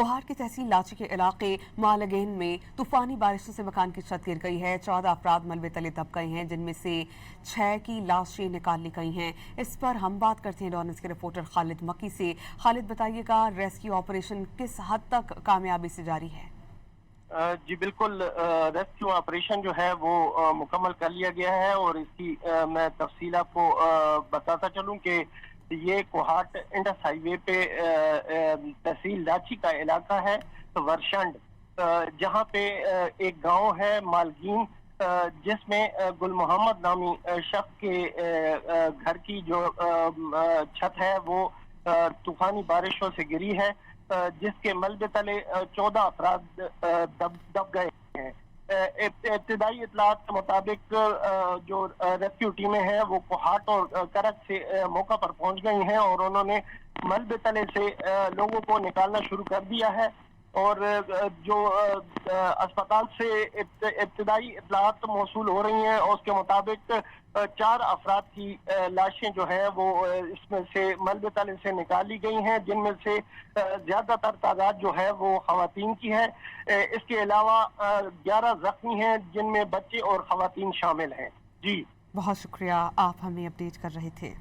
कोहाट की तहसील लाची के इलाके मालगेन में तूफानी बारिशों से मकान की छत गिर गई है। 14 अफराद मलबे तले दब गए हैं, जिनमें से 6 की लाशें निकाल ली गई हैं। इस पर हम बात करते हैं डॉन न्यूज़ के रिपोर्टर खालिद मक्की से। खालिद, बताइएगा रेस्क्यू ऑपरेशन किस हद तक कामयाबी से जारी है? जी बिल्कुल, रेस्क्यू ऑपरेशन जो है वो मुकम्मल कर लिया गया है और इसकी मैं तफसील आपको बताता चलूं कि ये कोहाट इंडस हाईवे पे तहसील लाची का इलाका है, वर्षंड, जहां पे एक गांव है मालगीन, जिसमें गुल मोहम्मद नामी शख्स के घर की जो छत है वो तूफानी बारिशों से गिरी है, जिसके मलबे तले 14 अफराद दब गए हैं। इब्तिदाई इतलात के मुताबिक जो रेस्क्यू टीमें हैं वो कोहाट और करक से मौका पर पहुंच गई हैं और उन्होंने मलबे तले से लोगों को निकालना शुरू कर दिया है और जो अस्पताल से इब्तिदाई इतलात मौसूल हो रही हैं और उसके मुताबिक 4 अफराद की लाशें जो है वो इसमें से मलबे तले से निकाली गई हैं, जिनमें से ज्यादातर तादाद जो है वो खवातीन की है। इसके अलावा 11 जख्मी हैं, जिनमें बच्चे और खवातीन शामिल हैं। जी बहुत शुक्रिया, आप हमें अपडेट कर रहे थे।